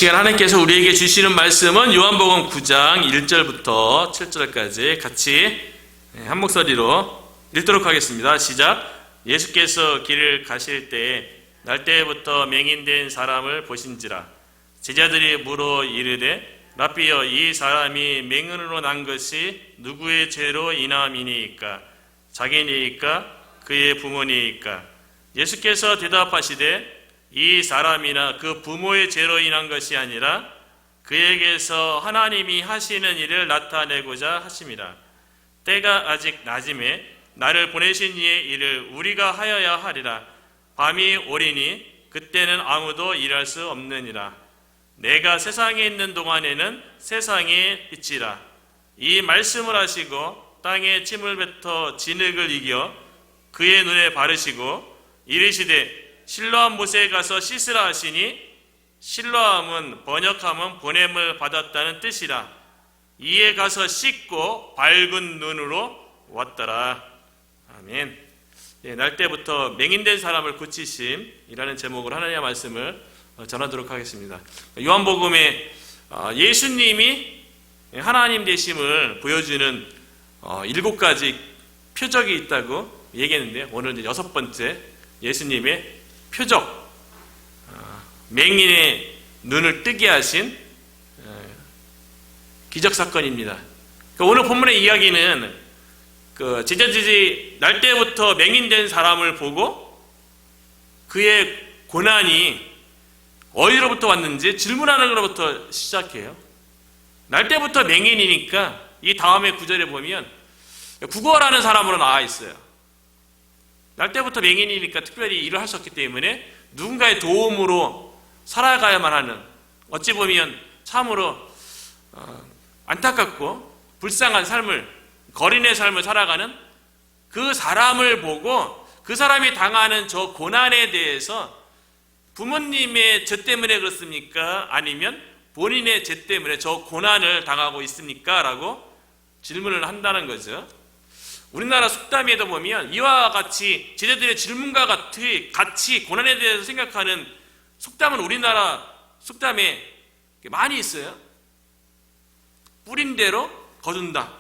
시간 하나님께서 우리에게 주시는 말씀은 요한복음 9장 1절부터 7절까지 같이 한 목소리로 읽도록 하겠습니다. 시작. 예수께서 길을 가실 때에 날때부터 맹인된 사람을 보신지라. 제자들이 물어 이르되 라삐여, 이 사람이 맹인으로 난 것이 누구의 죄로 인함이니이까? 자기니이까 그의 부모니이까? 예수께서 대답하시되 이 사람이나 그 부모의 죄로 인한 것이 아니라 그에게서 하나님이 하시는 일을 나타내고자 하심이라. 때가 아직 낮음에 나를 보내신 이의 일을 우리가 하여야 하리라. 밤이 오리니 그때는 아무도 일할 수 없느니라. 내가 세상에 있는 동안에는 세상에 있지라. 이 말씀을 하시고 땅에 침을 뱉어 진흙을 이겨 그의 눈에 바르시고 이르시되 실로암 못에 가서 씻으라 하시니, 실로암은 번역하면 보냄을 받았다는 뜻이라. 이에 가서 씻고 밝은 눈으로 왔더라. 아멘. 날때부터 맹인된 사람을 고치심이라는 제목으로 하나님의 말씀을 전하도록 하겠습니다. 요한복음에 예수님이 하나님 되심을 보여주는 7가지 표적이 있다고 얘기했는데, 오늘 이제 6번째 예수님의 표적, 맹인의 눈을 뜨게 하신 기적사건입니다. 오늘 본문의 이야기는 제자들이 날때부터 맹인된 사람을 보고 그의 고난이 어디로부터 왔는지 질문하는 것부터 시작해요. 날때부터 맹인이니까 이 다음에 구절에 보면 국어라는 사람으로 나와 있어요. 날때부터 맹인이니까 특별히 일을 할 수 없기 때문에 누군가의 도움으로 살아가야만 하는, 어찌 보면 참으로 안타깝고 불쌍한 삶을, 거린의 삶을 살아가는 그 사람을 보고 그 사람이 당하는 저 고난에 대해서 부모님의 죄 때문에 그렇습니까? 아니면 본인의 죄 때문에 저 고난을 당하고 있습니까? 라고 질문을 한다는 거죠. 우리나라 속담에도 보면 이와 같이 제자들의 질문과 같이 고난에 대해서 생각하는 속담은 우리나라 속담에 많이 있어요. 뿌린 대로 거둔다.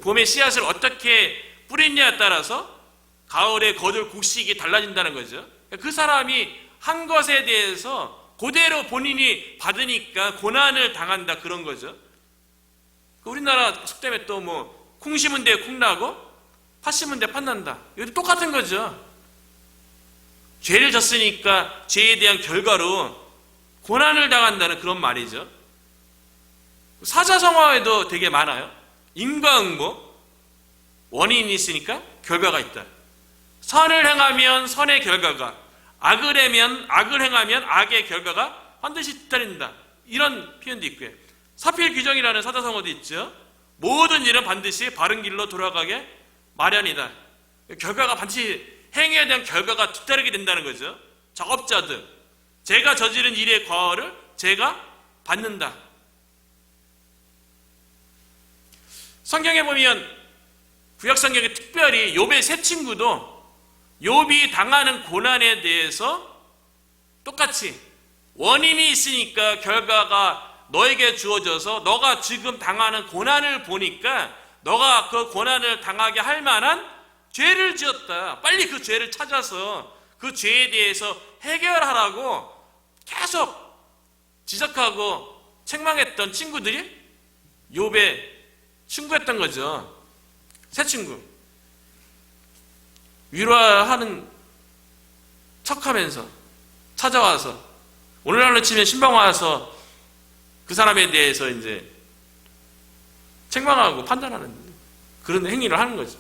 봄에 씨앗을 어떻게 뿌리냐에 따라서 가을에 거둘 곡식이 달라진다는 거죠. 그 사람이 한 것에 대해서 그대로 본인이 받으니까 고난을 당한다, 그런 거죠. 우리나라 속담에 또 콩 심은 데에 콩 나고 팥 심은 데에 팥 난다. 이것도 똑같은 거죠. 죄를 졌으니까 죄에 대한 결과로 고난을 당한다는 그런 말이죠. 사자성어에도 되게 많아요. 인과응보, 원인이 있으니까 결과가 있다. 선을 행하면 선의 결과가, 악을 행하면 악의 결과가 반드시 뒤따른다. 이런 표현도 있고요. 사필규정이라는 사자성어도 있죠. 모든 일은 반드시 바른 길로 돌아가게 마련이다. 결과가 반드시, 행위에 대한 결과가 뒤따르게 된다는 거죠. 작업자들, 제가 저지른 일의 과업을 제가 받는다. 성경에 보면, 구약성경에 특별히 욥의 세 친구도 욥이 당하는 고난에 대해서 똑같이 원인이 있으니까 결과가 너에게 주어져서 너가 지금 당하는 고난을 보니까 너가 그 고난을 당하게 할 만한 죄를 지었다. 빨리 그 죄를 찾아서 그 죄에 대해서 해결하라고 계속 지적하고 책망했던 친구들이 욥의 친구였던 거죠. 새 친구. 위로하는 척하면서 찾아와서, 오늘날로 치면 신방 와서 그 사람에 대해서 이제 책망하고 판단하는 그런 행위를 하는 거죠.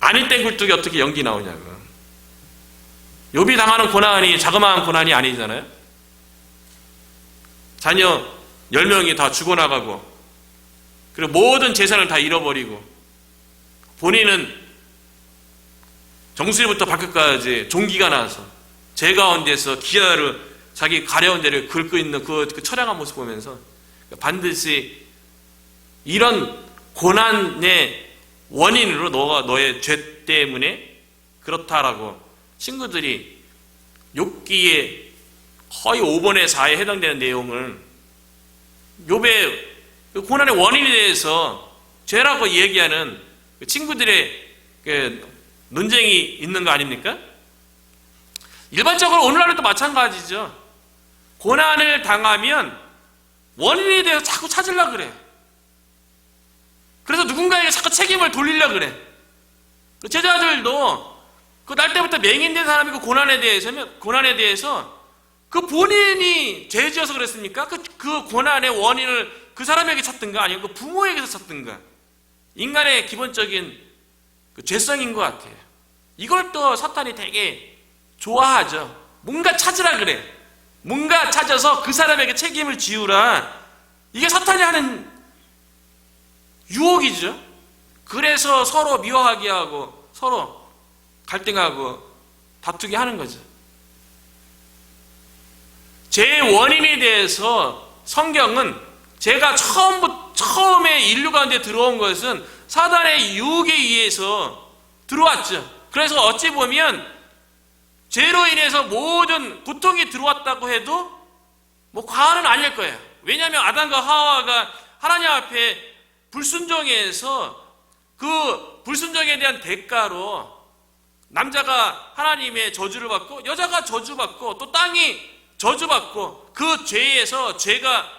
아닐 땐 굴뚝이 어떻게 연기 나오냐고. 욥이 당하는 고난이 자그마한 고난이 아니잖아요. 자녀 10명이 다 죽어나가고, 그리고 모든 재산을 다 잃어버리고, 본인은 정수리부터 발끝까지 종기가 나서 제 가운데서 기아를 자기 가려운 데를 긁고 있는 그 처량한 모습 보면서 반드시 이런 고난의 원인으로 너가 너의 죄 때문에 그렇다라고 친구들이 욥기에 거의 5분의 4에 해당되는 내용을 욥의 그 고난의 원인에 대해서 죄라고 얘기하는 그 친구들의 그 논쟁이 있는 거 아닙니까? 일반적으로 오늘날도 마찬가지죠. 고난을 당하면 원인에 대해서 자꾸 찾으려고 그래. 그래서 누군가에게 자꾸 책임을 돌리려고 그래. 그 제자들도 그 날 때부터 맹인된 사람이 그 고난에 대해서 그 본인이 죄지어서 그랬습니까? 그 고난의 원인을 그 사람에게 찾든가 아니면 그 부모에게서 찾든가. 인간의 기본적인 그 죄성인 것 같아요. 이걸 또 사탄이 되게 좋아하죠. 뭔가 찾으라 그래. 뭔가 찾아서 그 사람에게 책임을 지우라. 이게 사탄이 하는 유혹이죠. 그래서 서로 미워하게 하고 서로 갈등하고 다투게 하는 거죠. 죄의 원인에 대해서 성경은 제가 처음에 인류 가운데 들어온 것은 사단의 유혹에 의해서 들어왔죠. 그래서 어찌 보면 죄로 인해서 모든 고통이 들어왔다고 해도 뭐 과언은 아닐 거예요. 왜냐하면 아담과 하와가 하나님 앞에 불순종해서 그 불순종에 대한 대가로 남자가 하나님의 저주를 받고 여자가 저주받고 또 땅이 저주받고 그 죄에서 죄가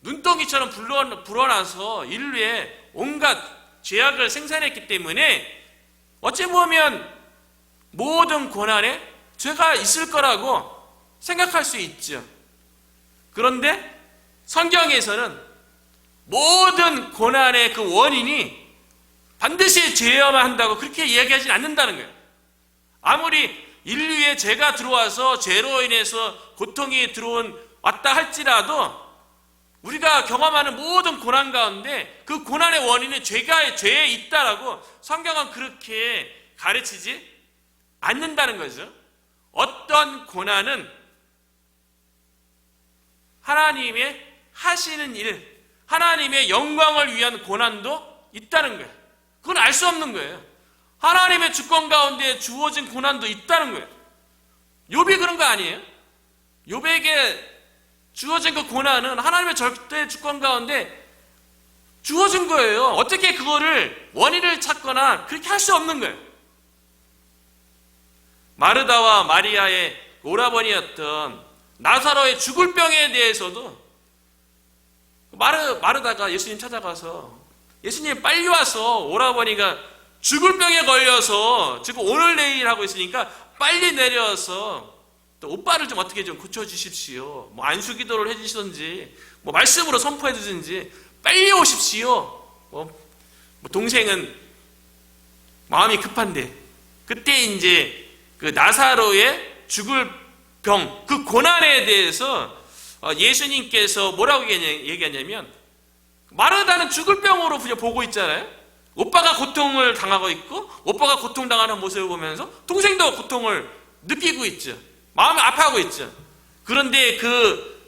눈덩이처럼 불어나서 인류에 온갖 죄악을 생산했기 때문에 어찌 보면 모든 고난에 죄가 있을 거라고 생각할 수 있죠. 그런데 성경에서는 모든 고난의 그 원인이 반드시 죄여야만 한다고 그렇게 이야기하지 않는다는 거예요. 아무리 인류에 죄가 들어와서 죄로 인해서 고통이 왔다 할지라도 우리가 경험하는 모든 고난 가운데 그 고난의 원인은 죄에 있다라고 성경은 그렇게 가르치지 않는다는 거죠. 어떤 고난은 하나님의 하시는 일, 하나님의 영광을 위한 고난도 있다는 거예요. 그건 알 수 없는 거예요. 하나님의 주권 가운데 주어진 고난도 있다는 거예요. 욥이 그런 거 아니에요? 욥에게 주어진 그 고난은 하나님의 절대 주권 가운데 주어진 거예요. 어떻게 그거를 원인을 찾거나 그렇게 할 수 없는 거예요. 마르다와 마리아의 오라버니였던 나사로의 죽을 병에 대해서도 마르다가 예수님 찾아가서 예수님 빨리 와서 오라버니가 죽을 병에 걸려서 지금 오늘 내일 하고 있으니까 빨리 내려와서 또 오빠를 좀 어떻게 좀 고쳐주십시오. 뭐 안수 기도를 해주시든지 뭐 말씀으로 선포해 주든지 빨리 오십시오. 뭐 동생은 마음이 급한데 그때 이제 그 나사로의 죽을 병, 그 고난에 대해서 예수님께서 뭐라고 얘기하냐면 마르다는 죽을 병으로 그냥 보고 있잖아요. 오빠가 고통을 당하고 있고 오빠가 고통당하는 모습을 보면서 동생도 고통을 느끼고 있죠. 마음이 아파하고 있죠. 그런데 그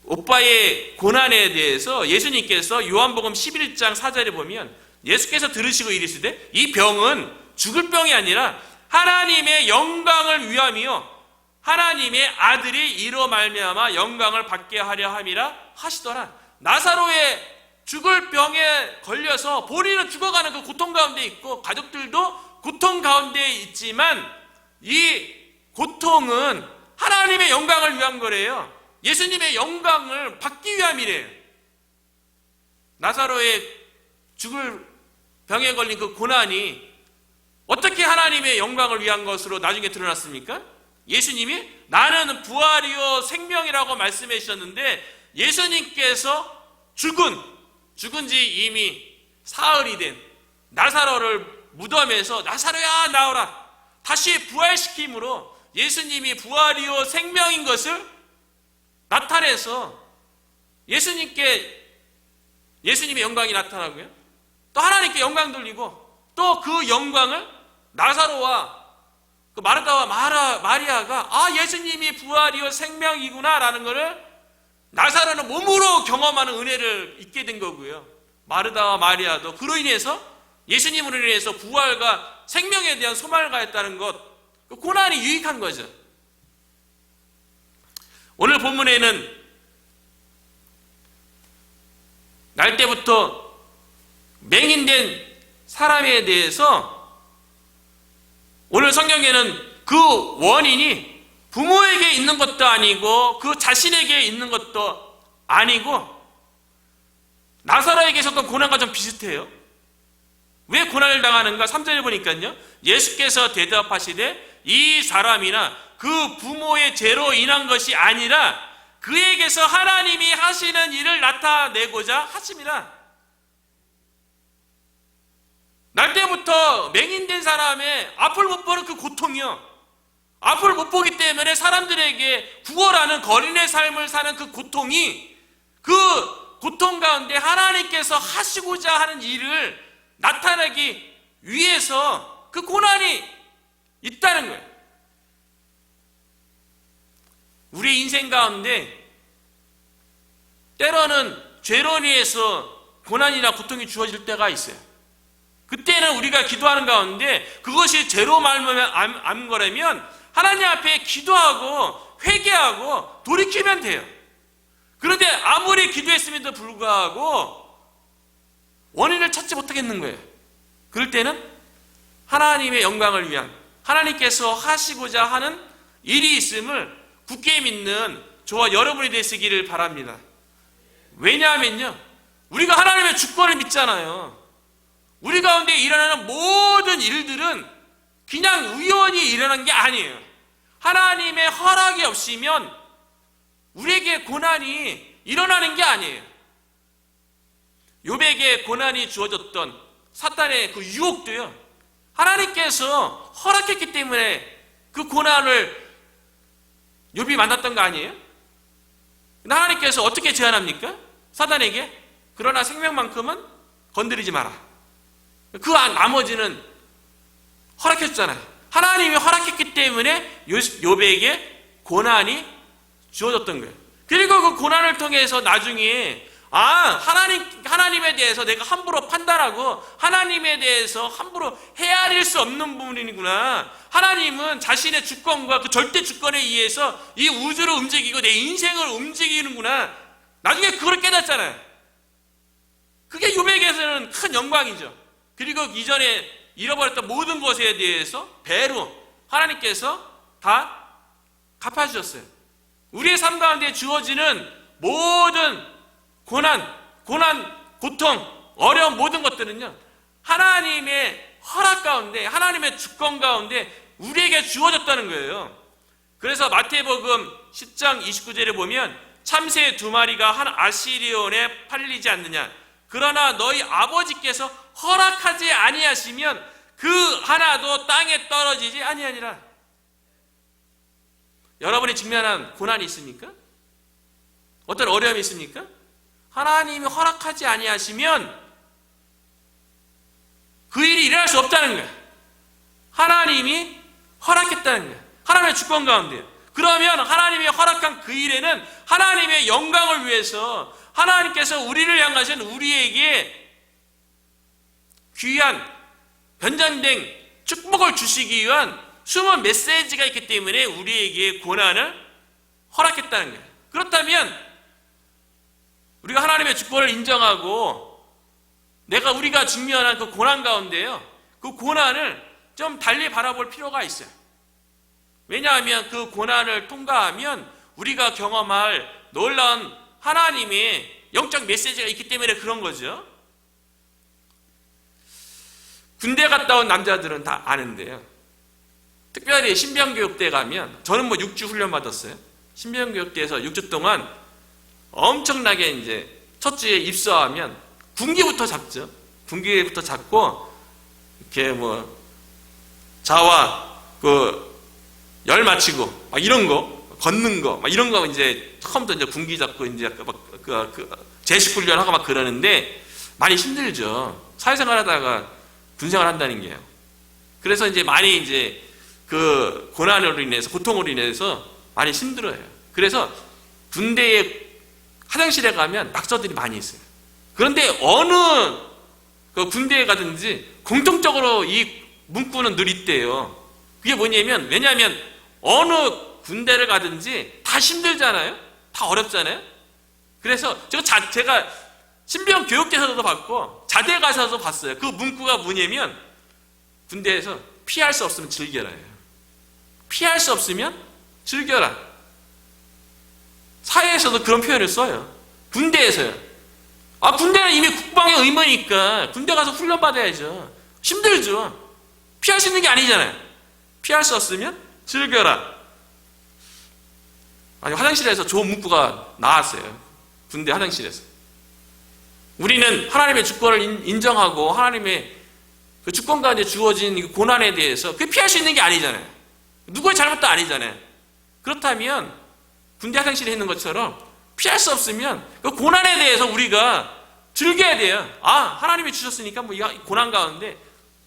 오빠의 고난에 대해서 예수님께서 요한복음 11장 4절에 보면 예수께서 들으시고 이르시되 이 병은 죽을 병이 아니라 하나님의 영광을 위함이요 하나님의 아들이 이로 말미암아 영광을 받게 하려 함이라 하시더라. 나사로의 죽을 병에 걸려서 본인은 죽어가는 그 고통 가운데 있고 가족들도 고통 가운데 있지만 이 고통은 하나님의 영광을 위한 거래요. 예수님의 영광을 받기 위함이래요. 나사로의 죽을 병에 걸린 그 고난이 어떻게 하나님의 영광을 위한 것으로 나중에 드러났습니까? 예수님이 나는 부활이요 생명이라고 말씀해 주셨는데 예수님께서 죽은 지 이미 사흘이 된 나사로를 무덤에서 나사로야 나오라 다시 부활시킴으로 예수님이 부활이요 생명인 것을 나타내서 예수님의 영광이 나타나고요. 또 하나님께 영광 돌리고 또 그 영광을 나사로와 그 마르다와 마리아가 예수님이 부활이요 생명이구나 라는 것을 나사로는 몸으로 경험하는 은혜를 잊게 된 거고요. 마르다와 마리아도 그로 인해서 예수님으로 인해서 부활과 생명에 대한 소망을 가졌다는 것, 그 고난이 유익한 거죠. 오늘 본문에는 날 때부터 맹인된 사람에 대해서 오늘 성경에는 그 원인이 부모에게 있는 것도 아니고 그 자신에게 있는 것도 아니고 나사로에게 있었던 고난과 좀 비슷해요. 왜 고난을 당하는가? 3절에 보니까요, 예수께서 대답하시되 이 사람이나 그 부모의 죄로 인한 것이 아니라 그에게서 하나님이 하시는 일을 나타내고자 하심이라. 날 때부터 맹인된 사람의 앞을 못 보는 그 고통이요, 앞을 못 보기 때문에 사람들에게 구걸하는 거린의 삶을 사는 그 고통이, 그 고통 가운데 하나님께서 하시고자 하는 일을 나타내기 위해서 그 고난이 있다는 거예요. 우리 인생 가운데 때로는 죄로 인해서 고난이나 고통이 주어질 때가 있어요. 그때는 우리가 기도하는 가운데 그것이 죄로 말미암은 거라면 하나님 앞에 기도하고 회개하고 돌이키면 돼요. 그런데 아무리 기도했음에도 불구하고 원인을 찾지 못하겠는 거예요. 그럴 때는 하나님의 영광을 위한, 하나님께서 하시고자 하는 일이 있음을 굳게 믿는 저와 여러분이 되시기를 바랍니다. 왜냐하면요, 우리가 하나님의 주권을 믿잖아요. 우리 가운데 일어나는 모든 일들은 그냥 우연히 일어난 게 아니에요. 하나님의 허락이 없으면 우리에게 고난이 일어나는 게 아니에요. 욥에게 고난이 주어졌던 사탄의 그 유혹도요, 하나님께서 허락했기 때문에 그 고난을 욥이 만났던 거 아니에요? 하나님께서 어떻게 제안합니까? 사탄에게 그러나 생명만큼은 건드리지 마라. 그 나머지는 허락했잖아요. 하나님이 허락했기 때문에 욥에게 고난이 주어졌던 거예요. 그리고 그 고난을 통해서 나중에 하나님에 대해서 내가 함부로 판단하고 하나님에 대해서 함부로 헤아릴 수 없는 부분이구나. 하나님은 자신의 주권과 그 절대 주권에 의해서 이 우주를 움직이고 내 인생을 움직이는구나. 나중에 그걸 깨닫잖아요. 그게 욥에게서는 큰 영광이죠. 그리고 이전에 잃어버렸던 모든 것에 대해서 배로 하나님께서 다 갚아주셨어요. 우리의 삶 가운데 주어지는 모든 고난, 고통, 어려운 모든 것들은요, 하나님의 허락 가운데, 하나님의 주권 가운데 우리에게 주어졌다는 거예요. 그래서 마태복음 10장 29절에 보면 참새 2마리가 한 아시리온에 팔리지 않느냐. 그러나 너희 아버지께서 허락하지 아니하시면 그 하나도 땅에 떨어지지 아니하니라. 여러분이 직면한 고난이 있습니까? 어떤 어려움이 있습니까? 하나님이 허락하지 아니하시면 그 일이 일어날 수 없다는 거예요. 하나님이 허락했다는 거예요. 하나님의 주권 가운데요. 그러면 하나님이 허락한 그 일에는 하나님의 영광을 위해서 하나님께서 우리를 향하신 우리에게 귀한 변전된 축복을 주시기 위한 숨은 메시지가 있기 때문에 우리에게 고난을 허락했다는 거예요. 그렇다면 우리가 하나님의 주권을 인정하고 우리가 직면한 그 고난 가운데요, 그 고난을 좀 달리 바라볼 필요가 있어요. 왜냐하면 그 고난을 통과하면 우리가 경험할 놀라운 하나님의 영적 메시지가 있기 때문에 그런 거죠. 군대 갔다 온 남자들은 다 아는데요, 특별히 신병교육대 가면, 저는 6주 훈련 받았어요. 신병교육대에서 6주 동안 엄청나게 이제 첫 주에 입소하면 군기부터 잡죠. 군기부터 잡고 이렇게 자와 열 맞추고 막 이런 거, 걷는 거 막 이런 거 이제 처음부터 이제 군기 잡고 이제 제식 훈련하고 막 그러는데 많이 힘들죠. 사회생활하다가 군생활 한다는 게요. 그래서 이제 많이 이제 그 고난으로 인해서, 고통으로 인해서 많이 힘들어요. 그래서 군대에 화장실에 가면 낙서들이 많이 있어요. 그런데 어느 그 군대에 가든지 공통적으로 이 문구는 늘 있대요. 그게 뭐냐면, 왜냐하면 어느 군대를 가든지 다 다 힘들잖아요. 다 어렵잖아요. 그래서 제가 신병 교육대사도 받고 자대 가서도 봤어요. 그 문구가 뭐냐면 군대에서 피할 수 없으면 즐겨라예요. 피할 수 없으면 즐겨라. 사회에서도 그런 표현을 써요. 군대에서요. 군대는 이미 국방의 의무니까 군대 가서 훈련 받아야죠. 힘들죠. 피할 수 있는 게 아니잖아요. 피할 수 없으면 즐겨라. 아니, 화장실에서 좋은 문구가 나왔어요. 군대 화장실에서. 우리는 하나님의 주권을 인정하고 하나님의 그 주권 가운데 주어진 고난에 대해서 그게 피할 수 있는 게 아니잖아요. 누구의 잘못도 아니잖아요. 그렇다면 군대 화장실에 있는 것처럼 피할 수 없으면 그 고난에 대해서 우리가 즐겨야 돼요. 하나님이 주셨으니까 이 고난 가운데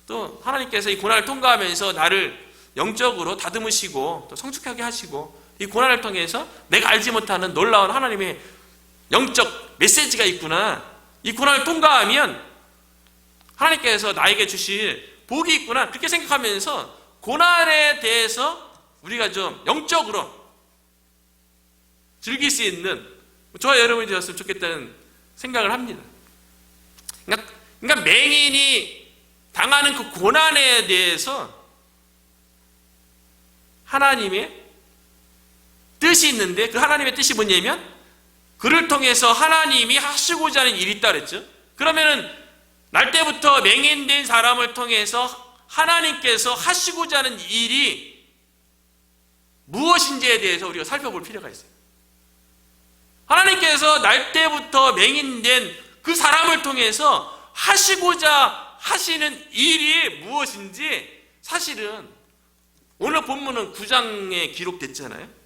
또 하나님께서 이 고난을 통과하면서 나를 영적으로 다듬으시고 또 성숙하게 하시고 이 고난을 통해서 내가 알지 못하는 놀라운 하나님의 영적 메시지가 있구나. 이 고난을 통과하면 하나님께서 나에게 주실 복이 있구나. 그렇게 생각하면서 고난에 대해서 우리가 좀 영적으로 즐길 수 있는 저와 여러분이 되었으면 좋겠다는 생각을 합니다. 그러니까 맹인이 당하는 그 고난에 대해서 하나님의 뜻이 있는데 그 하나님의 뜻이 뭐냐면 그를 통해서 하나님이 하시고자 하는 일이 있다 그랬죠. 그러면은 날 때부터 맹인된 사람을 통해서 하나님께서 하시고자 하는 일이 무엇인지에 대해서 우리가 살펴볼 필요가 있어요. 하나님께서 날 때부터 맹인된 그 사람을 통해서 하시고자 하시는 일이 무엇인지 사실은 오늘 본문은 9장에 기록됐잖아요.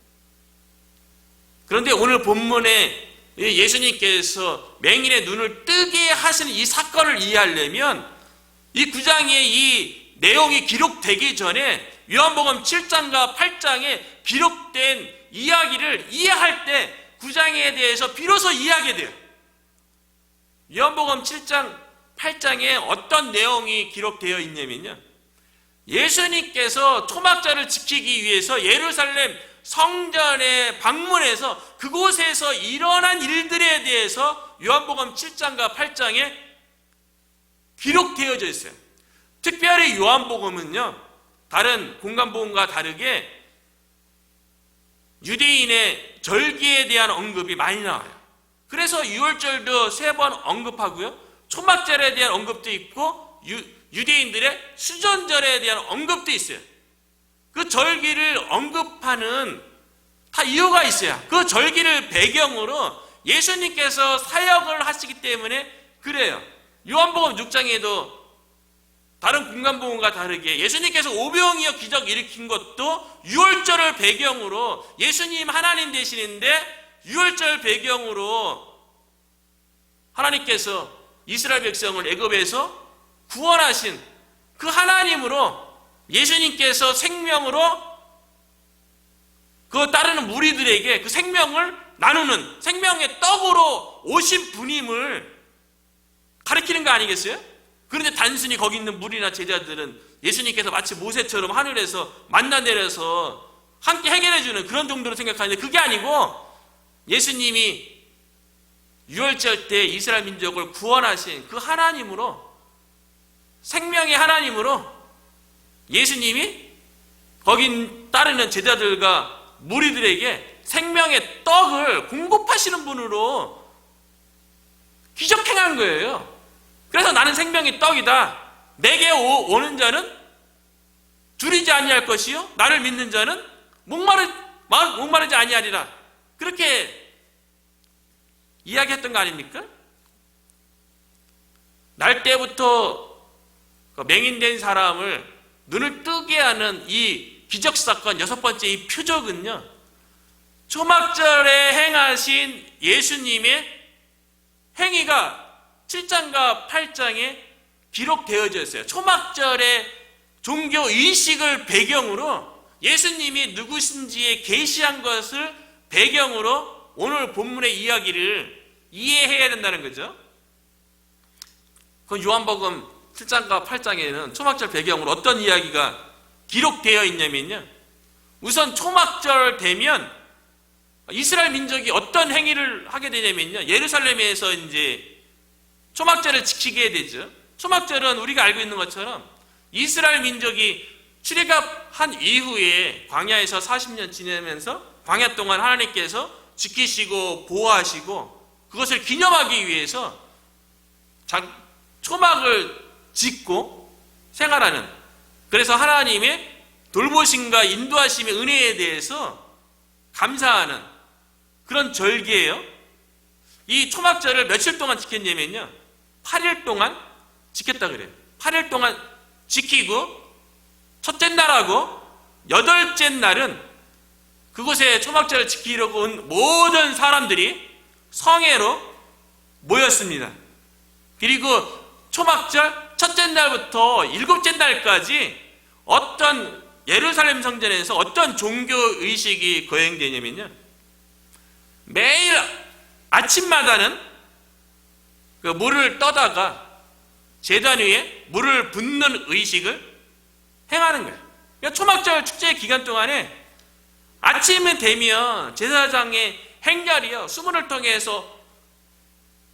그런데 오늘 본문에 예수님께서 맹인의 눈을 뜨게 하시는 이 사건을 이해하려면 이 9장에 이 내용이 기록되기 전에 요한복음 7장과 8장에 기록된 이야기를 이해할 때 9장에 대해서 비로소 이해하게 돼요. 요한복음 7장, 8장에 어떤 내용이 기록되어 있냐면요. 예수님께서 초막절을 지키기 위해서 예루살렘 성전에 방문해서 그곳에서 일어난 일들에 대해서 요한복음 7장과 8장에 기록되어져 있어요. 특별히 요한복음은요, 다른 공간복음과 다르게 유대인의 절기에 대한 언급이 많이 나와요. 그래서 유월절도 3번 언급하고요, 초막절에 대한 언급도 있고 유대인들의 수전절에 대한 언급도 있어요. 그 절기를 언급하는 다 이유가 있어요. 그 절기를 배경으로 예수님께서 사역을 하시기 때문에 그래요. 요한복음 6장에도 다른 공간복음과 다르게 예수님께서 오병이어 기적 일으킨 것도 유월절을 배경으로 예수님 하나님 되시는데 유월절 배경으로 하나님께서 이스라엘 백성을 애굽에서 구원하신 그 하나님으로 예수님께서 생명으로 그 따르는 무리들에게 그 생명을 나누는 생명의 떡으로 오신 분임을 가리키는 거 아니겠어요? 그런데 단순히 거기 있는 무리나 제자들은 예수님께서 마치 모세처럼 하늘에서 만나 내려서 함께 해결해주는 그런 정도로 생각하는데 그게 아니고 예수님이 유월절 때 이스라엘 민족을 구원하신 그 하나님으로 생명의 하나님으로 예수님이 거기 따르는 제자들과 무리들에게 생명의 떡을 공급하시는 분으로 기적 행한 거예요. 그래서 나는 생명의 떡이다. 내게 오는 자는 줄이지 아니할 것이요 나를 믿는 자는 목마르지 아니하리라. 그렇게 이야기했던 거 아닙니까? 날 때부터 맹인된 사람을 눈을 뜨게 하는 이 기적사건 6번째 이 표적은요, 초막절에 행하신 예수님의 행위가 7장과 8장에 기록되어져 있어요. 초막절의 종교 의식을 배경으로 예수님이 누구신지에 계시한 것을 배경으로 오늘 본문의 이야기를 이해해야 된다는 거죠. 그 요한복음 7장과 8장에는 초막절 배경으로 어떤 이야기가 기록되어 있냐면요, 우선 초막절 되면 이스라엘 민족이 어떤 행위를 하게 되냐면요, 예루살렘에서 이제 초막절을 지키게 되죠. 초막절은 우리가 알고 있는 것처럼 이스라엘 민족이 출애굽한 이후에 광야에서 40년 지내면서 광야 동안 하나님께서 지키시고 보호하시고 그것을 기념하기 위해서 초막을 짓고 생활하는, 그래서 하나님의 돌보심과 인도하심의 은혜에 대해서 감사하는 그런 절기예요. 이 초막절을 며칠 동안 지켰냐면요, 8일 동안 지켰다 그래요. 8일 동안 지키고 첫째 날하고 여덟째 날은 그곳에 초막절을 지키려고 온 모든 사람들이 성회로 모였습니다. 그리고 초막절 첫째 날부터 일곱째 날까지 어떤 예루살렘 성전에서 어떤 종교 의식이 거행되냐면요, 매일 아침마다는 그 물을 떠다가 제단 위에 물을 붓는 의식을 행하는 거예요. 그러니까 초막절 축제 기간 동안에 아침이 되면 제사장의 행렬이요, 수문을 통해서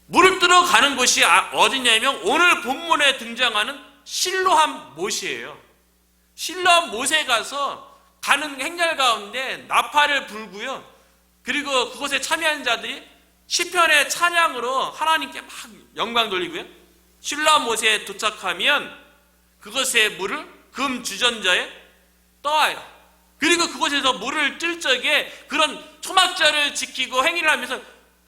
물을 뜨러 가는 곳이 어디냐면 오늘 본문에 등장하는 실로암 못이에요. 실로암 못에 가서 가는 행렬 가운데 나팔을 불고요, 그리고 그곳에 참여한 자들이 시편의 찬양으로 하나님께 막 영광 돌리고요, 실로암 못에 도착하면 그것의 물을 금 주전자에 떠와요. 그리고 그곳에서 물을 뜰 적에 그런 초막절을 지키고 행위를 하면서,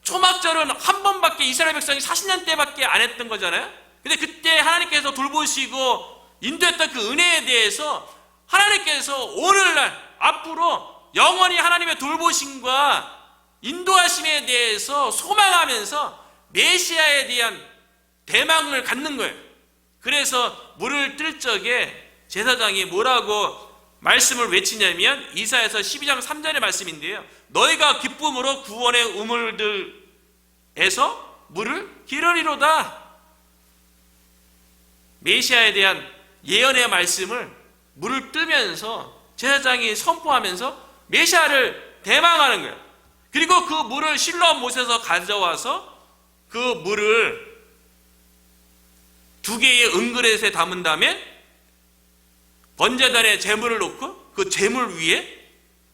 초막절은 한 번밖에 이스라엘 백성이 40년 때밖에 안 했던 거잖아요. 근데 그때 하나님께서 돌보시고 인도했던 그 은혜에 대해서 하나님께서 오늘날 앞으로 영원히 하나님의 돌보심과 인도하심에 대해서 소망하면서 메시아에 대한 대망을 갖는 거예요. 그래서 물을 뜰 적에 제사장이 뭐라고 말씀을 외치냐면 이사야서 12장 3절의 말씀인데요, 너희가 기쁨으로 구원의 우물들에서 물을 기르리로다. 메시아에 대한 예언의 말씀을 물을 뜨면서 제사장이 선포하면서 메시아를 대망하는 거예요. 그리고 그 물을 실로암 못에서 가져와서 그 물을 2개의 은그릇에 담은 다음에 번제단에 제물을 놓고 그 제물 위에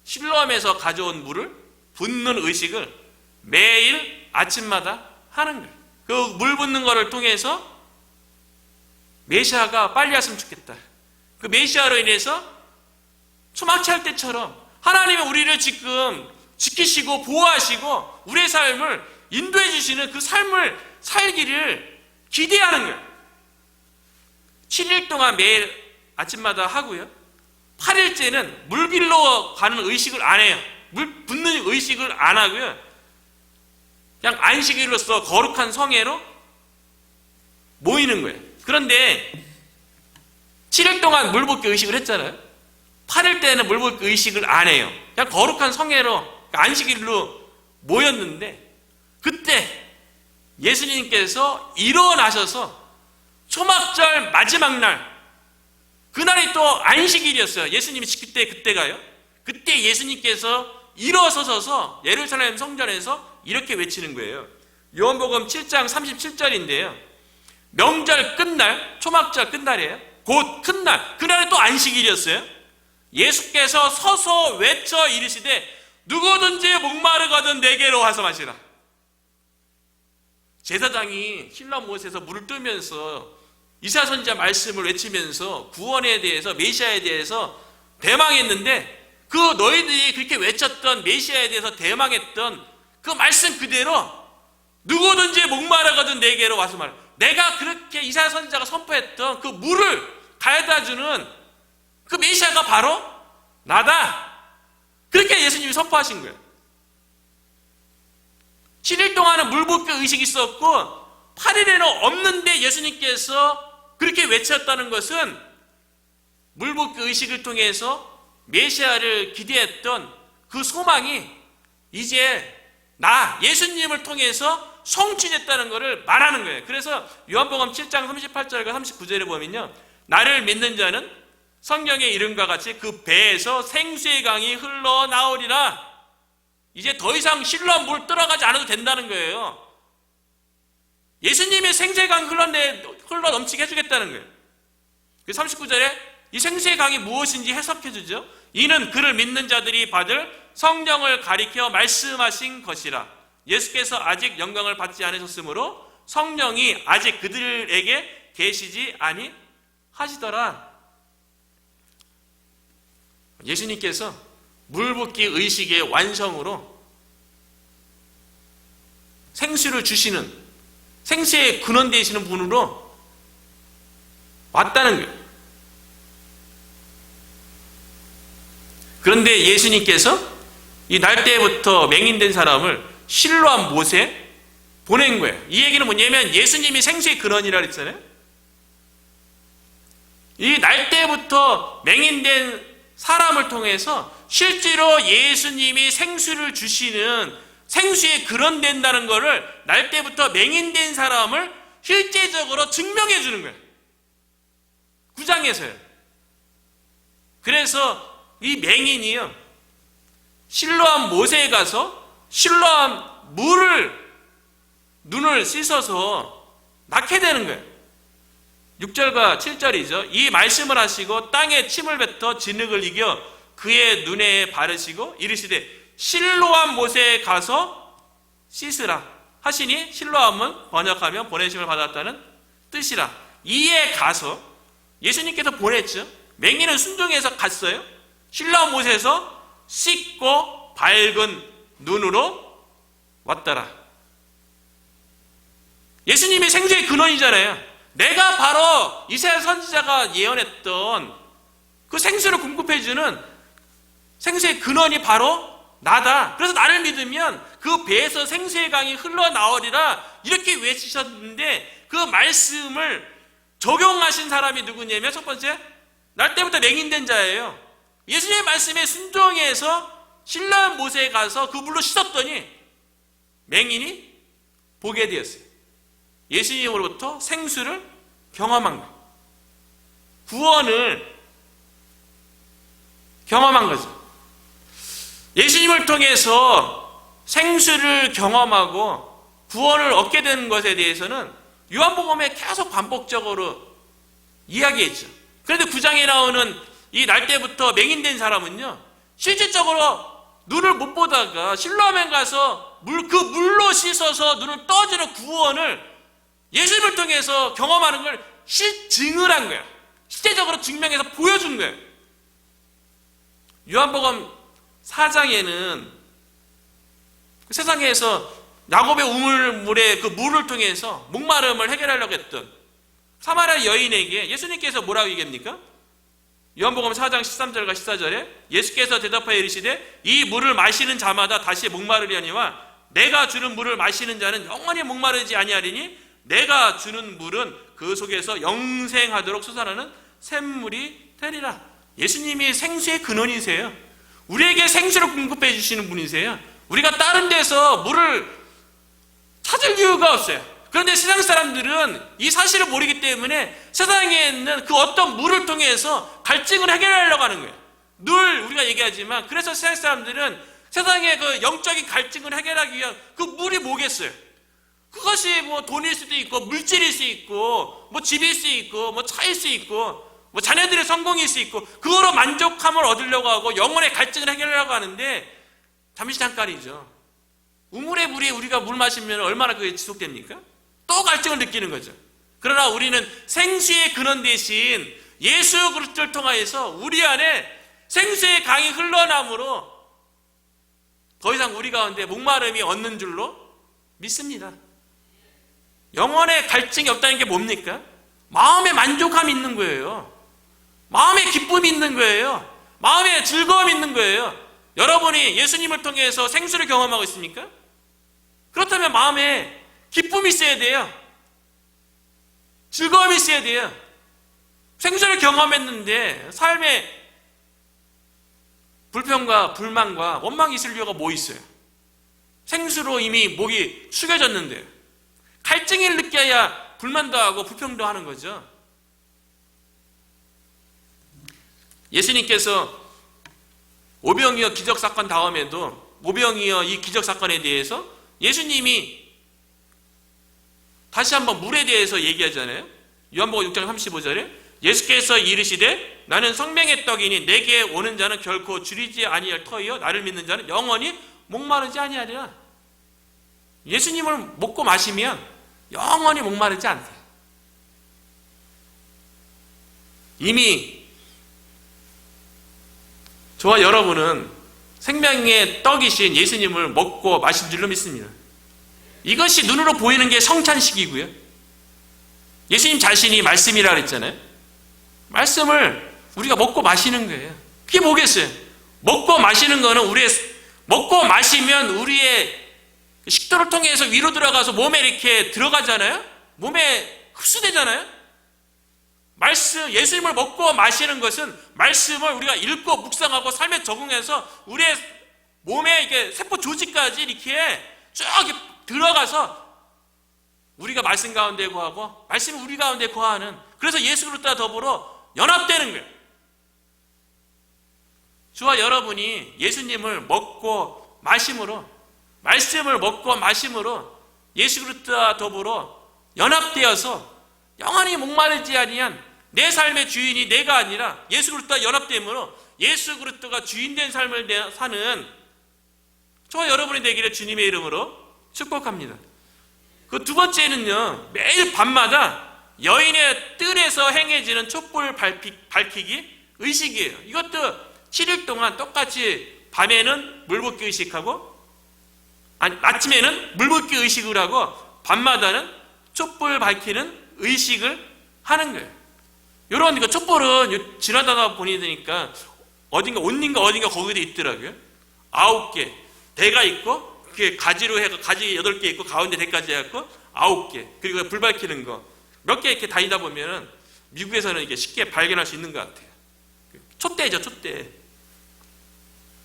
실로암에서 가져온 물을 붓는 의식을 매일 아침마다 하는 거예요. 그 물 붓는 거를 통해서 메시아가 빨리 왔으면 좋겠다. 그 메시아로 인해서 초막절 때처럼 하나님은 우리를 지금 지키시고 보호하시고 우리의 삶을 인도해 주시는 그 삶을 살기를 기대하는 거예요. 7일 동안 매일 아침마다 하고요, 8일째는 물 길러 가는 의식을 안 해요. 물 붓는 의식을 안 하고요, 그냥 안식일로서 거룩한 성회로 모이는 거예요. 그런데 7일 동안 물 붓기 의식을 했잖아요. 8일 때는 물 붓기 의식을 안 해요. 그냥 거룩한 성회로 안식일로 모였는데, 그때 예수님께서 일어나셔서 초막절 마지막 날, 그날이 또 안식일이었어요. 예수님이 지킬 때 그때가요. 그때 예수님께서 일어서셔서 예루살렘 성전에서 이렇게 외치는 거예요. 요한복음 7장 37절인데요. 명절 끝날, 초막절 끝날이에요. 곧 끝날, 그날은 또 안식일이었어요. 예수께서 서서 외쳐 이르시되 누구든지 목마르거든 내게로 와서 마시라. 제사장이 실로암 못에서 물을 뜨면서 이사야 선지자 말씀을 외치면서 구원에 대해서, 메시아에 대해서 대망했는데, 그 너희들이 그렇게 외쳤던 메시아에 대해서 대망했던 그 말씀 그대로 누구든지 목마르거든 내게로 와서 말라. 내가 그렇게 이사야 선지자가 선포했던 그 물을 가져다 주는 그 메시아가 바로 나다. 그렇게 예수님이 선포하신 거예요. 7일 동안은 물 붓기 의식이 있었고 8일에는 없는데 예수님께서 그렇게 외쳤다는 것은 물 붓기 의식을 통해서 메시아를 기대했던 그 소망이 이제 나 예수님을 통해서 성취됐다는 것을 말하는 거예요. 그래서 요한복음 7장 38절과 39절에 보면요, 나를 믿는 자는 성경의 이름과 같이 그 배에서 생수의 강이 흘러나오리라. 이제 더 이상 실로암 물 떠나가지 않아도 된다는 거예요. 예수님의 생수의 강이 흘러 넘치게 해주겠다는 거예요. 39절에 이 생수의 강이 무엇인지 해석해 주죠. 이는 그를 믿는 자들이 받을 성령을 가리켜 말씀하신 것이라. 예수께서 아직 영광을 받지 않으셨으므로 성령이 아직 그들에게 계시지 아니하시더라. 예수님께서 물붓기 의식의 완성으로 생수를 주시는, 생수의 근원 되시는 분으로 왔다는 거예요. 그런데 예수님께서 이 날때부터 맹인된 사람을 실로암 못에 보낸 거예요. 이 얘기는 뭐냐면 예수님이 생수의 근원이라고 했잖아요. 이 날때부터 맹인된 사람을 통해서 실제로 예수님이 생수를 주시는, 생수에 근원된다는 것을 날때부터 맹인된 사람을 실제적으로 증명해 주는 거예요. 9장에서요. 그래서 이 맹인이요, 실로암 못에 가서 실로암 물을 눈을 씻어서 낫게 되는 거예요. 6절과 7절이죠. 이 말씀을 하시고 땅에 침을 뱉어 진흙을 이겨 그의 눈에 바르시고 이르시되 실로암 못에 가서 씻으라 하시니, 실로암은 번역하면 보내심을 받았다는 뜻이라. 이에 가서 예수님께서 보냈죠. 맹인은 순종해서 갔어요. 실로암 못에서 씻고 밝은 눈으로 왔더라. 예수님이 생수의 근원이잖아요. 내가 바로 이사야 선지자가 예언했던 그 생수를 공급해주는 생수의 근원이 바로 나다. 그래서 나를 믿으면 그 배에서 생수의 강이 흘러나오리라 이렇게 외치셨는데, 그 말씀을 적용하신 사람이 누구냐면 첫 번째, 날 때부터 맹인된 자예요. 예수님의 말씀에 순종해서 실로암 못에 가서 그 물로 씻었더니 맹인이 보게 되었어요. 예수님으로부터 생수를 경험한 거예요. 구원을 경험한 거죠. 예수님을 통해서 생수를 경험하고 구원을 얻게 되는 것에 대해서는 요한복음에 계속 반복적으로 이야기했죠. 그런데 9장에 나오는 이 날때부터 맹인된 사람은요, 실질적으로 눈을 못 보다가 실로암에 가서 그 물로 씻어서 눈을 떠주는 구원을 예수님을 통해서 경험하는 걸 실증을 한 거예요. 실제적으로 증명해서 보여준 거예요. 요한복음 4장에는 세상에서 야곱의 우물물의 그 물을 통해서 목마름을 해결하려고 했던 사마리아 여인에게 예수님께서 뭐라고 얘기합니까? 요한복음 4장 13절과 14절에 예수께서 대답하여 이르시되 이 물을 마시는 자마다 다시 목마르려니와 내가 주는 물을 마시는 자는 영원히 목마르지 아니하리니 내가 주는 물은 그 속에서 영생하도록 솟아나는 샘물이 되리라. 예수님이 생수의 근원이세요. 우리에게 생수를 공급해 주시는 분이세요. 우리가 다른 데서 물을 찾을 이유가 없어요. 그런데 세상 사람들은 이 사실을 모르기 때문에 세상에 있는 그 어떤 물을 통해서 갈증을 해결하려고 하는 거예요. 늘 우리가 얘기하지만, 그래서 세상 사람들은 세상의 그 영적인 갈증을 해결하기 위한 그 물이 뭐겠어요? 그것이 뭐 돈일 수도 있고 물질일 수 있고 뭐 집일 수 있고 뭐 차일 수 있고 뭐 자녀들의 성공일 수 있고, 그거로 만족함을 얻으려고 하고 영혼의 갈증을 해결하려고 하는데 잠시 잠깐이죠. 우물의 물이 우리가 물 마시면 얼마나 그게 지속됩니까? 또 갈증을 느끼는 거죠. 그러나 우리는 생수의 근원 대신 예수 그리스도를 통하여서 우리 안에 생수의 강이 흘러남으로 더 이상 우리 가운데 목마름이 없는 줄로 믿습니다. 영혼의 갈증이 없다는 게 뭡니까? 마음의 만족함이 있는 거예요. 마음의 기쁨이 있는 거예요. 마음의 즐거움이 있는 거예요. 여러분이 예수님을 통해서 생수를 경험하고 있습니까? 그렇다면 마음에 기쁨이 있어야 돼요. 즐거움이 있어야 돼요. 생수를 경험했는데 삶에 불평과 불만과 원망이 있을 이유가 뭐 있어요? 생수로 이미 목이 숙여졌는데 갈증을 느껴야 불만도 하고 불평도 하는 거죠. 예수님께서 오병이어 기적사건 다음에도 오병이어 이 기적 사건에 대해서 예수님이 다시 한번 물에 대해서 얘기하잖아요. 요한복음 6장 35절에 예수께서 이르시되 나는 생명의 떡이니 내게 오는 자는 결코 줄이지 아니할 터이요 나를 믿는 자는 영원히 목마르지 아니하리라. 예수님을 먹고 마시면 영원히 목마르지 않대요. 이미 저와 여러분은 생명의 떡이신 예수님을 먹고 마신 줄로 믿습니다. 이것이 눈으로 보이는 게 성찬식이고요. 예수님 자신이 말씀이라 그랬잖아요. 말씀을 우리가 먹고 마시는 거예요. 그게 뭐겠어요? 먹고 마시는 거는 먹고 마시면 우리의 식도를 통해서 위로 들어가서 몸에 이렇게 들어가잖아요. 몸에 흡수되잖아요. 예수님을 먹고 마시는 것은 말씀을 우리가 읽고 묵상하고 삶에 적응해서 우리의 몸에 이게 세포 조직까지 이렇게 쭉 들어가서 우리가 말씀 가운데 거하고 말씀이 우리 가운데 거하는, 그래서 예수 그리스도와 더불어 연합되는 거예요. 저와 여러분이 예수님을 먹고 마심으로, 말씀을 먹고 마심으로 예수 그리스도와 더불어 연합되어서 영원히 목마르지 아니한 내 삶의 주인이 내가 아니라 예수 그리스도와 연합됨으로 예수 그리스도가 주인된 삶을 사는 저와 여러분이 되기를 주님의 이름으로 축복합니다. 그 두 번째는요, 매일 밤마다 여인의 뜰에서 행해지는 촛불 밝히기 의식이에요. 이것도 7일 동안 똑같이 밤에는 물붓기 의식하고, 아침에는 물붓기 의식을 하고 밤마다는 촛불 밝히는 의식을 하는 거예요. 이런 그 촛불은 지나다가 보니까 어딘가 온닌가 어딘가 거기도 있더라고요. 9개 대가 있고, 그게 가지로 해서 가지 8개 있고 가운데 대까지 해갖고 9개, 그리고 불 밝히는 거 몇 개 이렇게 다니다 보면은 미국에서는 이게 쉽게 발견할 수 있는 것 같아요. 촛대죠, 촛대.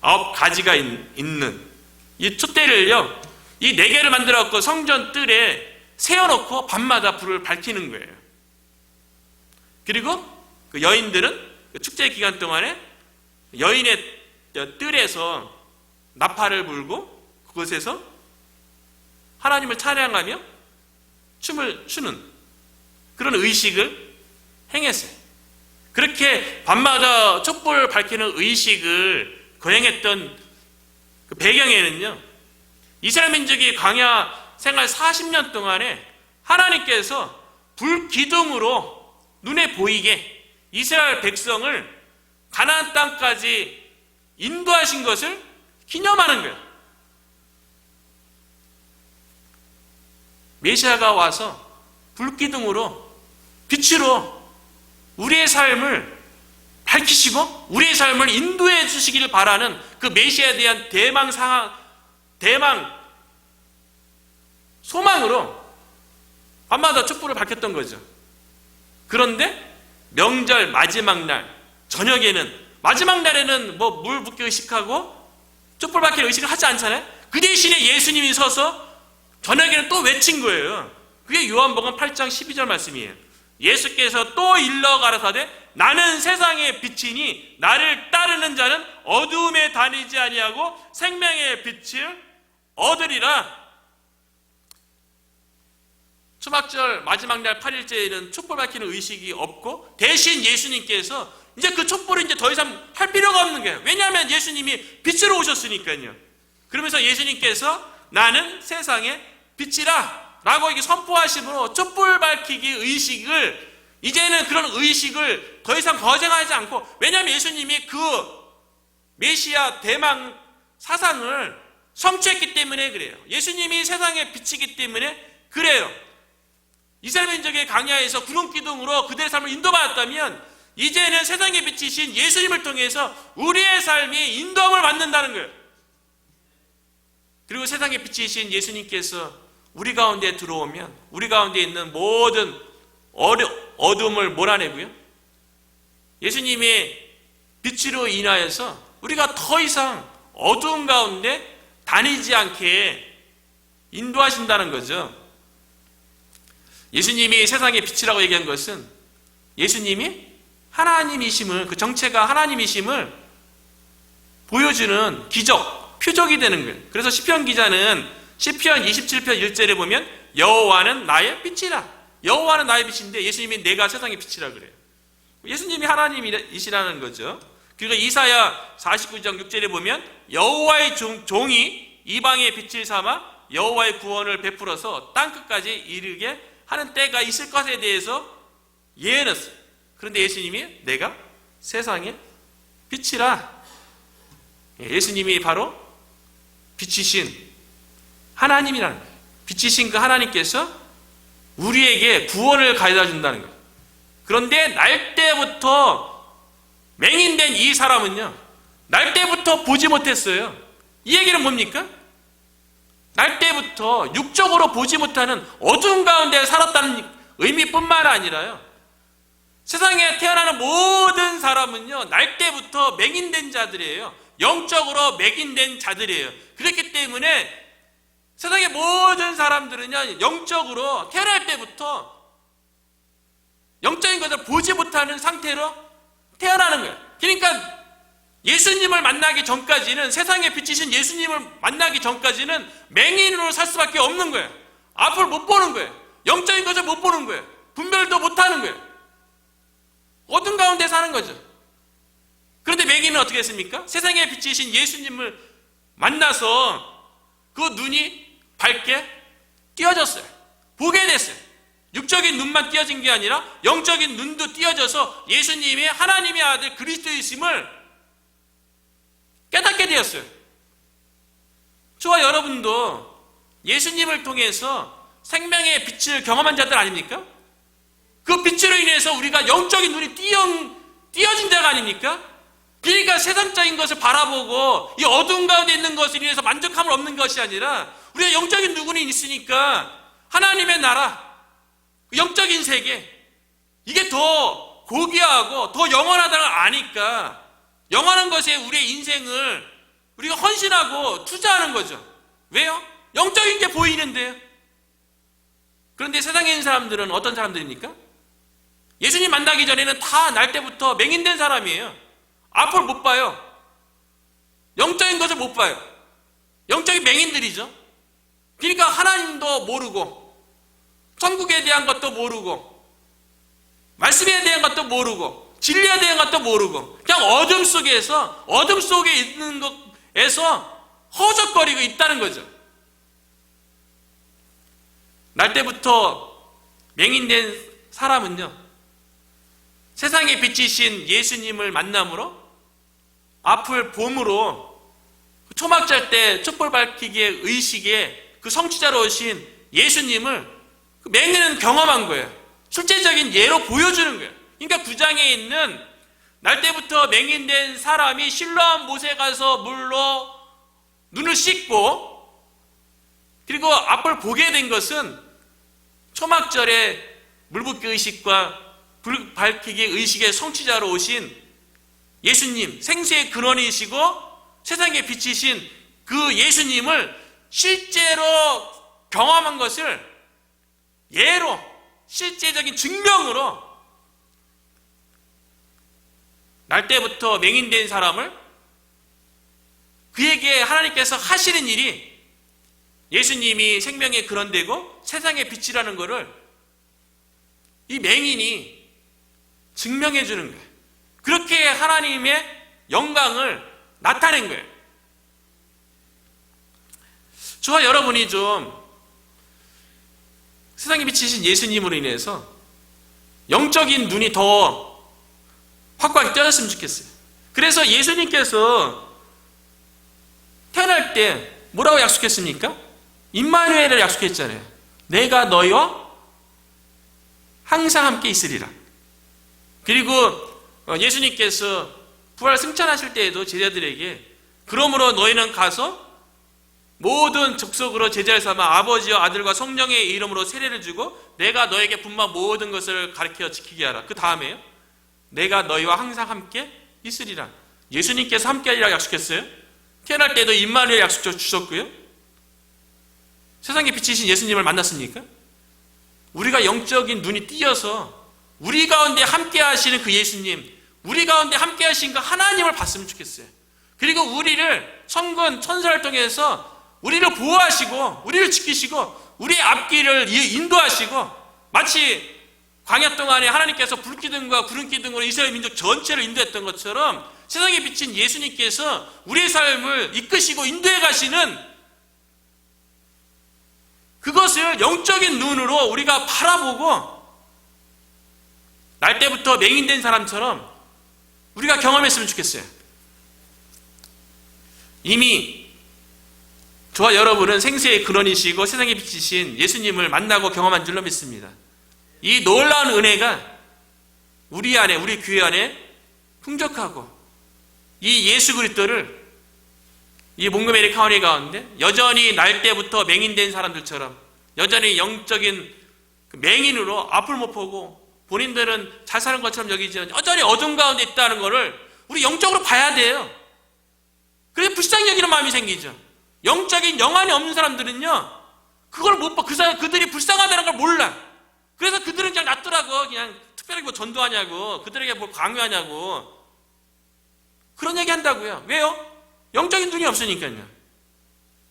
9가지가 있는 이 촛대를요, 이 4개를 만들어갖고 성전 뜰에 세워놓고 밤마다 불을 밝히는 거예요. 그리고 그 여인들은 그 축제 기간 동안에 여인의 뜰에서 나팔을 불고 그곳에서 하나님을 찬양하며 춤을 추는 그런 의식을 행했어요. 그렇게 밤마다 촛불을 밝히는 의식을 거행했던 그 배경에는요, 이스라엘 민족이 광야 생활 40년 동안에 하나님께서 불기둥으로 눈에 보이게 이스라엘 백성을 가나안 땅까지 인도하신 것을 기념하는 거예요. 메시아가 와서 불기둥으로, 빛으로 우리의 삶을 밝히시고 우리의 삶을 인도해 주시기를 바라는 그 메시아에 대한 대망 소망으로 밤마다 촛불을 밝혔던 거죠. 그런데 명절 마지막 날 저녁에는, 마지막 날에는 뭐 물 붓기 의식하고 촛불 밝히는 의식을 하지 않잖아요. 그 대신에 예수님이 서서 저녁에는 또 외친 거예요. 그게 요한복음 8장 12절 말씀이에요. 예수께서 또 일러 가라사대 나는 세상의 빛이니 나를 따르는 자는 어두움에 다니지 아니하고 생명의 빛을 얻으리라. 초막절 마지막 날 8일째에는 촛불 밝히는 의식이 없고, 대신 예수님께서 이제 그 촛불을 이제 더 이상 할 필요가 없는 거예요. 왜냐하면 예수님이 빛으로 오셨으니까요. 그러면서 예수님께서 나는 세상의 빛이라 라고 이게 선포하심으로 촛불 밝히기 의식을, 이제는 그런 의식을 더 이상 거행하지 않고, 왜냐하면 예수님이 그 메시아 대망 사상을 성취했기 때문에 그래요. 예수님이 세상의 빛이기 때문에 그래요. 이스라엘 민족의 광야에서 구름 기둥으로 그들의 삶을 인도받았다면 이제는 세상의 빛이신 예수님을 통해서 우리의 삶이 인도함을 받는다는 거예요. 그리고 세상의 빛이신 예수님께서 우리 가운데 들어오면 우리 가운데 있는 모든 어둠을 몰아내고요, 예수님의 빛으로 인하여서 우리가 더 이상 어두운 가운데 다니지 않게 인도하신다는 거죠. 예수님이 세상의 빛이라고 얘기한 것은 예수님이 하나님이심을, 그 정체가 하나님이심을 보여주는 기적, 표적이 되는 거예요. 그래서 시편 기자는 시편 27편 1절에 보면 여호와는 나의 빛이라. 여호와는 나의 빛인데 예수님이 내가 세상의 빛이라 그래요. 예수님이 하나님이시라는 거죠. 그리고 이사야 49장 6절에 보면 여호와의 종이 이방의 빛을 삼아 여호와의 구원을 베풀어서 땅끝까지 이르게 하는 때가 있을 것에 대해서 예언했어요. 그런데 예수님이 내가 세상의 빛이라. 예수님이 바로 빛이신 하나님이라는 거예요. 빛이신 그 하나님께서 우리에게 구원을 가져다 준다는 거예요. 그런데 날 때부터 맹인된 이 사람은요, 날 때부터 보지 못했어요. 이 얘기는 뭡니까? 날 때부터 육적으로 보지 못하는 어두운 가운데 살았다는 의미뿐만 아니라요, 세상에 태어나는 모든 사람은요, 날 때부터 맹인된 자들이에요. 영적으로 맹인된 자들이에요. 그렇기 때문에 세상의 모든 사람들은요, 영적으로 태어날 때부터 영적인 것을 보지 못하는 상태로 태어나는 거예요. 그러니까 예수님을 만나기 전까지는, 세상에 비치신 예수님을 만나기 전까지는 맹인으로 살 수밖에 없는 거예요. 앞을 못 보는 거예요. 영적인 것을 못 보는 거예요. 분별도 못 하는 거예요. 어둠 가운데 사는 거죠. 그런데 맹인은 어떻게 했습니까? 세상에 비치신 예수님을 만나서 그 눈이 밝게 띄어졌어요. 보게 됐어요. 육적인 눈만 띄어진 게 아니라 영적인 눈도 띄어져서 예수님이 하나님의 아들 그리스도이심을 깨닫게 되었어요. 저와 여러분도 예수님을 통해서 생명의 빛을 경험한 자들 아닙니까? 그 빛으로 인해서 우리가 영적인 눈이 띄어진 자가 아닙니까? 그러니까 세상적인 것을 바라보고 이 어두운 가운데 있는 것에 인해서 만족함을 얻는 것이 아니라 우리가 영적인 누구니 있으니까 하나님의 나라, 영적인 세계, 이게 더 고귀하고 더 영원하다는 걸 아니까 영원한 것에 우리의 인생을 우리가 헌신하고 투자하는 거죠. 왜요? 영적인 게 보이는데요. 그런데 세상에 있는 사람들은 어떤 사람들입니까? 예수님 만나기 전에는 다 날 때부터 맹인된 사람이에요. 앞을 못 봐요. 영적인 것을 못 봐요. 영적인 맹인들이죠. 그러니까 하나님도 모르고 천국에 대한 것도 모르고 말씀에 대한 것도 모르고 진리에 대한 것도 모르고 그냥 어둠 속에 있는 것에서 허적거리고 있다는 거죠. 날 때부터 맹인된 사람은요, 세상에 비치신 예수님을 만남으로 앞을 봄으로 초막절 때 촛불 밝히기의 의식에 그 성취자로 오신 예수님을 그 맹인은 경험한 거예요. 실제적인 예로 보여주는 거예요. 그러니까 9장에 있는 날 때부터 맹인된 사람이 실로암 못에 가서 물로 눈을 씻고 그리고 앞을 보게 된 것은 초막절에 물붓기 의식과 불 밝히기 의식의 성취자로 오신 예수님, 생수의 근원이시고 세상에 비치신 그 예수님을 실제로 경험한 것을 예로, 실제적인 증명으로 날 때부터 맹인된 사람을 그에게 하나님께서 하시는 일이 예수님이 생명의 근원되고 세상의 빛이라는 것을 이 맹인이 증명해 주는 거예요. 그렇게 하나님의 영광을 나타낸 거예요. 저와 여러분이 좀 세상에 비치신 예수님으로 인해서 영적인 눈이 더 확고하게 떠졌으면 좋겠어요. 그래서 예수님께서 태어날 때 뭐라고 약속했습니까? 임마누엘을 약속했잖아요. 내가 너희와 항상 함께 있으리라. 그리고 예수님께서 부활 승천하실 때에도 제자들에게 그러므로 너희는 가서 모든 족속으로 제자를 삼아 아버지와 아들과 성령의 이름으로 세례를 주고 내가 너에게 분부한 모든 것을 가르쳐 지키게 하라. 그 다음에요, 내가 너희와 항상 함께 있으리라. 예수님께서 함께 하리라 약속했어요. 태어날 때도 임마누엘 약속 주셨고요. 세상에 비치신 예수님을 만났습니까? 우리가 영적인 눈이 띄어서 우리 가운데 함께 하시는 그 예수님, 우리 가운데 함께 하신 그 하나님을 봤으면 좋겠어요. 그리고 우리를 성군 천사를 통해서 우리를 보호하시고 우리를 지키시고 우리의 앞길을 인도하시고 마치 광야 동안에 하나님께서 불기둥과 구름기둥으로 이스라엘 민족 전체를 인도했던 것처럼 세상에 비친 예수님께서 우리의 삶을 이끄시고 인도해 가시는 그것을 영적인 눈으로 우리가 바라보고 날 때부터 맹인된 사람처럼 우리가 경험했으면 좋겠어요. 이미 저와 여러분은 생수의 근원이시고 세상에 비치신 예수님을 만나고 경험한 줄로 믿습니다. 이 놀라운 은혜가 우리 안에, 우리 교회 안에 풍족하고 이 예수 그리스도를 이 몽고메리 카운티 가운데 여전히 날 때부터 맹인된 사람들처럼 여전히 영적인 맹인으로 앞을 못 보고 본인들은 잘 사는 것처럼 여기지만 여전히 어둠 가운데 있다는 것을 우리 영적으로 봐야 돼요. 그래서 불쌍히 여기는 마음이 생기죠. 영적인 영안이 없는 사람들은요, 그걸 못 봐. 그들이 불쌍하다는 걸 몰라. 그래서 그들은 그냥 놔두라고, 그냥 특별하게 뭐 전도하냐고, 그들에게 뭐 강요하냐고. 그런 얘기 한다고요. 왜요? 영적인 눈이 없으니까요.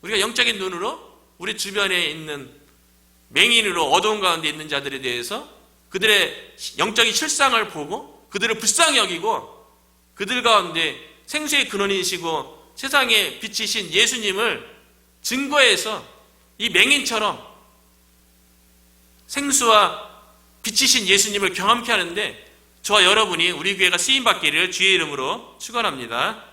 우리가 영적인 눈으로 우리 주변에 있는 맹인으로 어두운 가운데 있는 자들에 대해서 그들의 영적인 실상을 보고 그들을 불쌍히 여기고 그들 가운데 생수의 근원이시고 세상에 비치신 예수님을 증거해서 이 맹인처럼 생수와 비치신 예수님을 경험케 하는데 저와 여러분이 우리 교회가 쓰임받기를 주의 이름으로 축원합니다.